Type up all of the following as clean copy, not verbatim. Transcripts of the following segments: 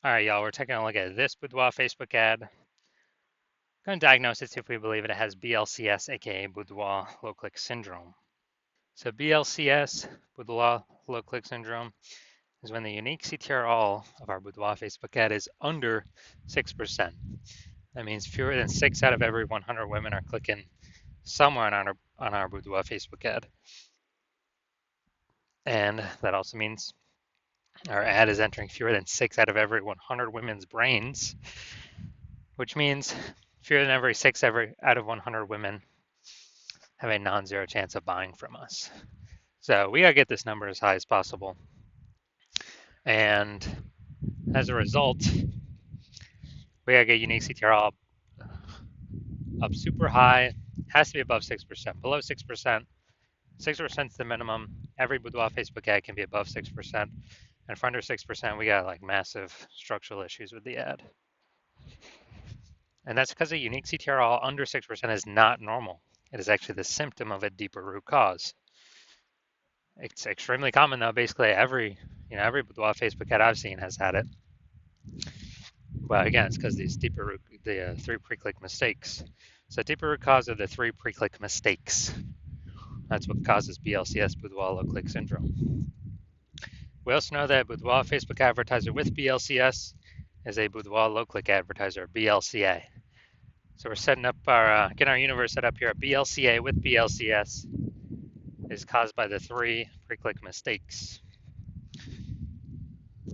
All right, y'all, we're taking a look at this Boudoir Facebook ad. Going to diagnose it, see if we believe it has BLCS, aka Boudoir low click syndrome. So BLCS, Boudoir low click syndrome, is when the unique CTR of our Boudoir Facebook ad is under 6%. That means fewer than 6 out of every 100 women are clicking somewhere on our Boudoir Facebook ad. And that also means our ad is entering fewer than 6 out of every 100 women's brains, which means fewer than every 6 out of 100 women have a non-zero chance of buying from us. So we gotta get this number as high as possible. And as a result, we gotta get unique CTR up super high. Has to be above 6%. Below 6%, 6% is the minimum. Every Boudoir Facebook ad can be above 6%. And for under 6%, we got like massive structural issues with the ad. And that's because a unique CTR under 6% is not normal. It is actually the symptom of a deeper root cause. It's extremely common though. Basically every Boudoir Facebook ad I've seen has had it. But again, it's because these the 3 pre-click mistakes. So deeper root cause are the 3 pre-click mistakes. That's what causes BLCS, Boudoir low click syndrome. We also know that Boudoir Facebook advertiser with BLCS is a Boudoir low click advertiser, BLCA. So we're setting up getting our universe set up here. BLCA with BLCS is caused by the 3 pre-click mistakes.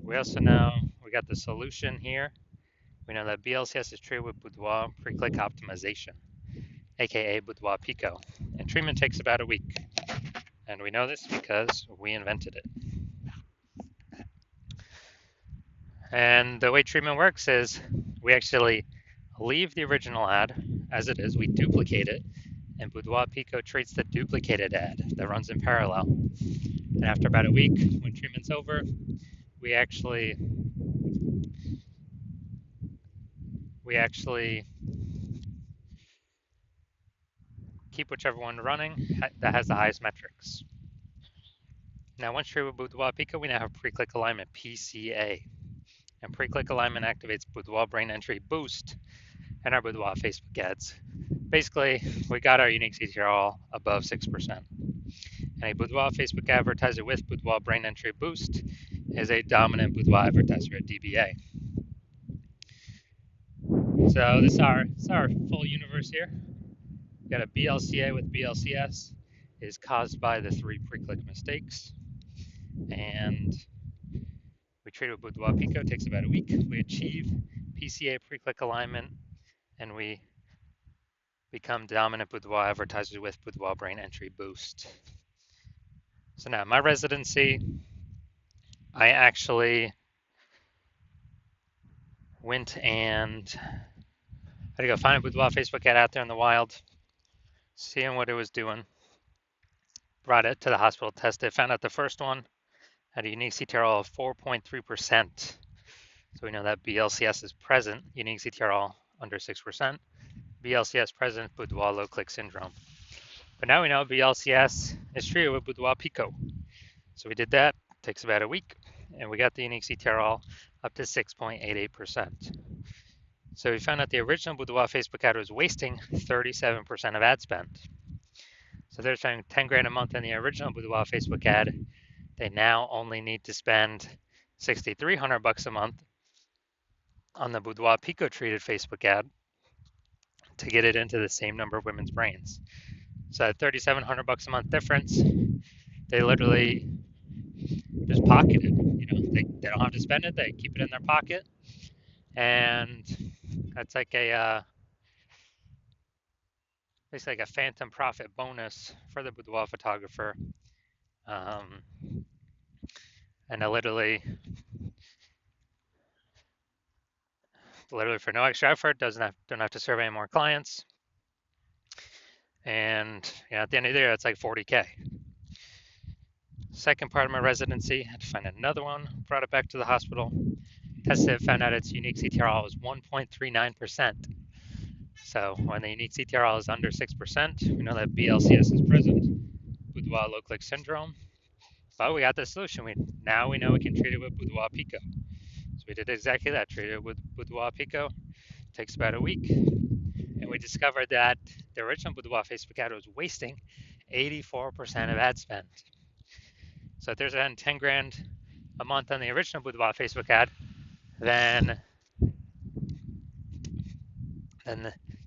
We also know we got the solution here. We know that BLCS is treated with Boudoir pre-click optimization, aka Boudoir Pico, and treatment takes about a week. And we know this because we invented it. And the way treatment works is we actually leave the original ad as it is, we duplicate it, and Boudoir Pico treats the duplicated ad that runs in parallel. And after about a week, when treatment's over, we actually keep whichever one running that has the highest metrics. Now, once treated with Boudoir Pico, we now have pre-click alignment, PCA. And pre-click alignment activates Boudoir brain entry boost and our Boudoir Facebook ads. Basically, we got our unique CTR above 6%. And a Boudoir Facebook advertiser with Boudoir brain entry boost is a dominant Boudoir advertiser at DBA. So this is our full universe here. We got a BLCA with BLCS is caused by the 3 pre-click mistakes. And we treat it with Boudoir Pico, takes about a week. We achieve PCA pre-click alignment, and we become dominant Boudoir advertisers with Boudoir brain entry boost. So now my residency, I actually went and I had to go find a Boudoir Facebook ad out there in the wild, seeing what it was doing. Brought it to the hospital, tested it, found out the first one had a unique CTRL of 4.3%. So we know that BLCS is present, unique CTRL under 6%. BLCS present, Boudoir low click syndrome. But now we know BLCS is treated with Boudoir Pico. So we did that, takes about a week, and we got the unique CTRL up to 6.88%. So we found out the original Boudoir Facebook ad was wasting 37% of ad spend. So they're spending 10 grand a month in the original Boudoir Facebook ad. They now only need to spend $6,300 a month on the Boudoir Pico treated Facebook ad to get it into the same number of women's brains. So at $3,700 a month difference, they literally just pocket it. They don't have to spend it; they keep it in their pocket, and that's like basically like a phantom profit bonus for the boudoir photographer. And I literally for no extra effort, don't have to serve any more clients. And at the end of the year, it's like 40K. Second part of my residency, I had to find another one, brought it back to the hospital, tested it, found out its unique CTRL was 1.39%. So when the unique CTRL is under 6%, we know that BLCS is present, Boudoir low click syndrome. But we got the solution. Now we know we can treat it with Boudoir Pico. So we did exactly that, treated it with Boudoir Pico. Takes about a week. And we discovered that the original Boudoir Facebook ad was wasting 84% of ad spend. So if there's around 10 grand a month on the original Boudoir Facebook ad, then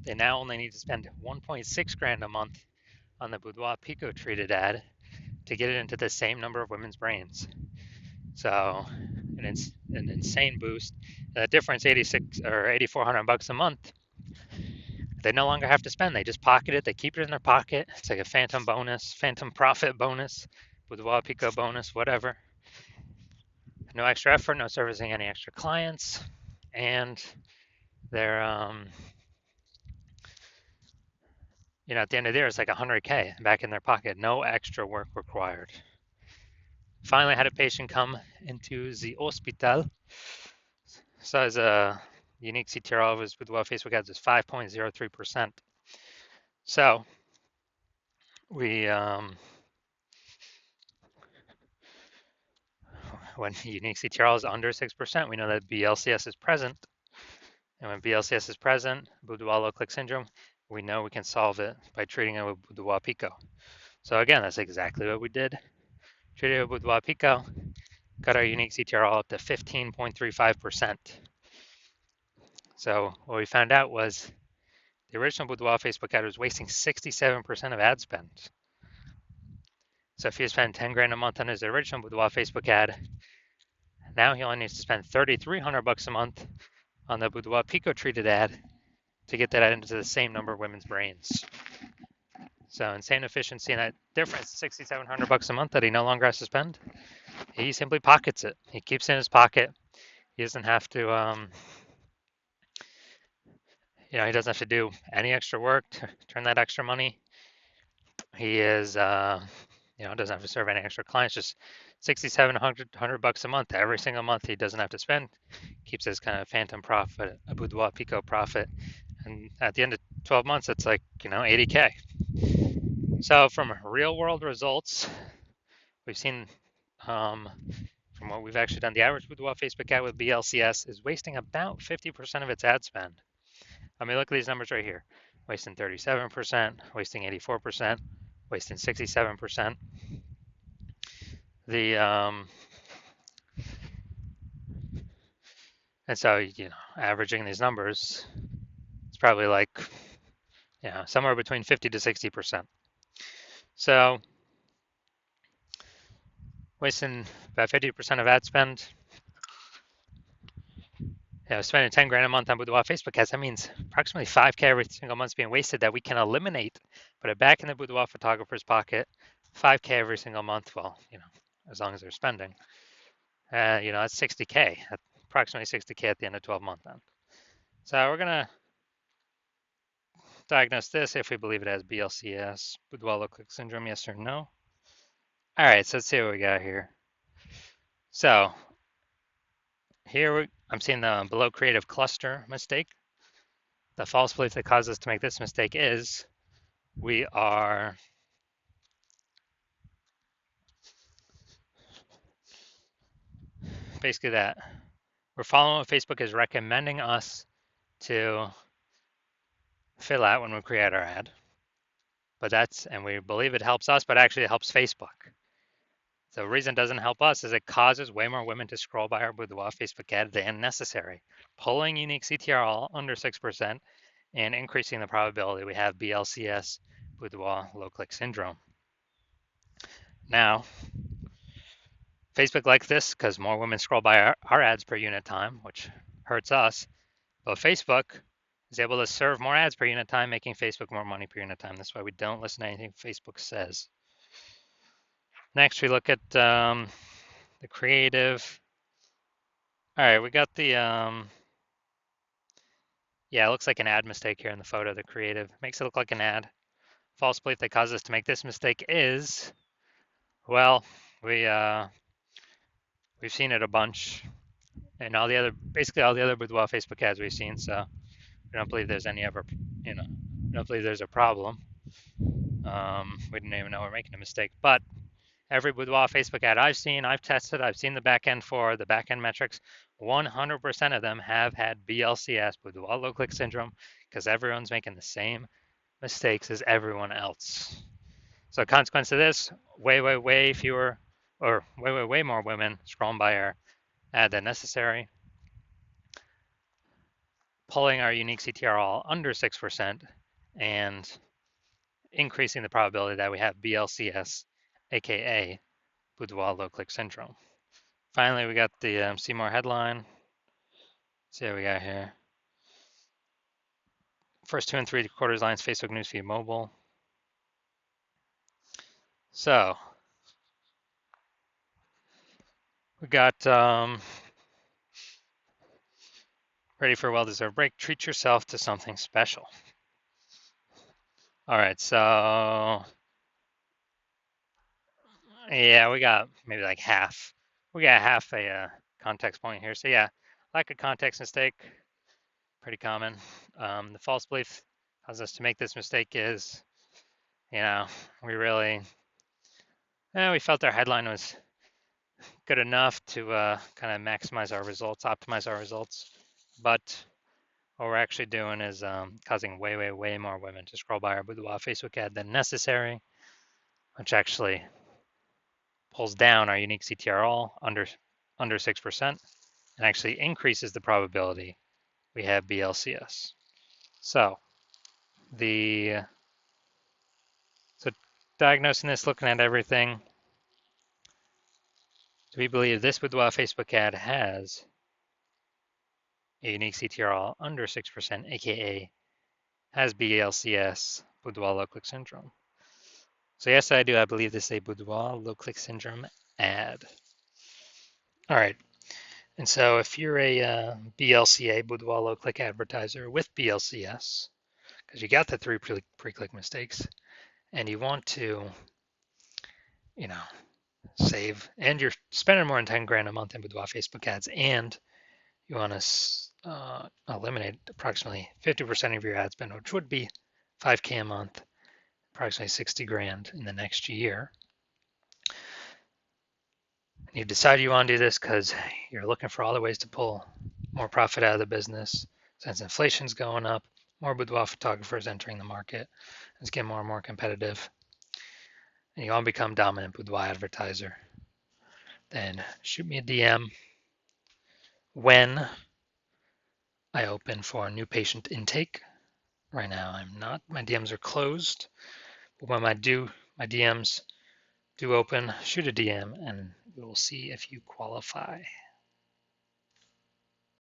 they now only need to spend 1.6 grand a month on the Boudoir Pico treated ad to get it into the same number of women's brains. So an insane boost. The difference, 86 or 8,400 bucks a month. They no longer have to spend. They just pocket it. They keep it in their pocket. It's like a phantom bonus, phantom profit bonus, Boudoir Pico bonus, whatever. No extra effort, no servicing any extra clients, and they're at the end of the year it's like 100K back in their pocket. No extra work required. Finally, I had a patient come into the hospital. So as a unique CTR of his Boudoir Facebook ads is 5.03%. So we when unique CTR is under 6%, we know that BLCS is present. And when BLCS is present, Boudoir low click syndrome, we know we can solve it by treating it with Boudoir Pico. So again, that's exactly what we did. Treated it with Boudoir Pico, got our unique CTR up to 15.35%. So what we found out was the original Boudoir Facebook ad was wasting 67% of ad spend. So if he spent 10 grand a month on his original Boudoir Facebook ad, now he only needs to spend 3,300 bucks a month on the Boudoir Pico treated ad to get that into the same number of women's brains. So insane efficiency, and that difference, 6,700 bucks a month that he no longer has to spend. He simply pockets it. He keeps it in his pocket. He doesn't have to, he doesn't have to do any extra work to turn that extra money. He is, doesn't have to serve any extra clients. Just 6,700 bucks a month every single month. He doesn't have to spend. Keeps his kind of phantom profit, a Boudoir Pico profit, and at the end of 12 months, it's like 80K. So from real world results, we've seen from what we've actually done, the average Boudoir Facebook ad with BLCS is wasting about 50% of its ad spend. I mean, look at these numbers right here. Wasting 37%, wasting 84%, wasting 67%. And so, averaging these numbers, it's probably like, somewhere between 50 to 60%. So wasting about 50% of ad spend, spending 10 grand a month on Boudoir Facebook ads, that means approximately 5K every single month is being wasted that we can eliminate, put it back in the Boudoir photographer's pocket, 5K every single month, well, as long as they're spending. That's 60K, approximately 60K at the end of 12 months then. So we're going to diagnose this if we believe it has BLCS, Boudoir low click syndrome, yes or no. All right, so let's see what we got here. So here I'm seeing the below creative cluster mistake. The false belief that caused us to make this mistake is we are basically that we're following what Facebook is recommending us to fill out when we create our ad. And we believe it helps us, but actually it helps Facebook. The reason it doesn't help us is it causes way more women to scroll by our Boudoir Facebook ad than necessary, pulling unique CTRL under 6% and increasing the probability we have BLCS, Boudoir low click syndrome. Now, Facebook likes this because more women scroll by our ads per unit time, which hurts us. But Facebook is able to serve more ads per unit time, making Facebook more money per unit time. That's why we don't listen to anything Facebook says. Next, we look at the creative. All right, we got the, it looks like an ad mistake here in the photo. The creative makes it look like an ad. False belief that causes us to make this mistake is, well, we've seen it a bunch, and basically all the other Boudoir Facebook ads we've seen. So we don't believe there's we don't believe there's a problem. We didn't even know we're making a mistake, but every Boudoir Facebook ad I've seen, I've tested, I've seen the back end for the back end metrics. 100% of them have had BLCS, Boudoir low click syndrome, because everyone's making the same mistakes as everyone else. So, consequence of this, way fewer, or way more women scrolling by our ad than necessary, pulling our unique CTRL under 6%, and increasing the probability that we have BLCS, aka Boudoir low click syndrome. Finally, we got the see more headline. Let's see what we got here. First 2 and 3 quarters lines, Facebook newsfeed mobile. So we got ready for a well-deserved break. Treat yourself to something special. All right, so yeah, we got maybe like half. We got half a context point here. So yeah, lack of context mistake, pretty common. The false belief causes us to make this mistake is, we felt our headline was good enough to kind of maximize our results, optimize our results, but what we're actually doing is causing way more women to scroll by our Boudoir Facebook ad than necessary, which actually pulls down our unique CTRL under 6% and actually increases the probability we have BLCS. So diagnosing this, looking at everything, do we believe this Boudoir Facebook ad has a unique CTRL under 6%, aka has BLCS, Boudoir low click syndrome? So yes, I do. I believe this is a Boudoir low click syndrome ad. All right. And so if you're a BLCA, Boudoir low click advertiser with BLCS, because you got the 3 pre-click mistakes, and you want to, save, and you're spending more than 10 grand a month in Boudoir Facebook ads, and you want to eliminate approximately 50% of your ad spend, which would be 5K a month, approximately 60 grand in the next year. You decide you want to do this because you're looking for other ways to pull more profit out of the business. Since inflation's going up, more boudoir photographers entering the market. It's getting more and more competitive. And you want to become dominant boudoir advertiser. Then shoot me a DM when I open for a new patient intake. Right now I'm not. My DMs are closed. But when my DMs do open, shoot a DM and we will see if you qualify.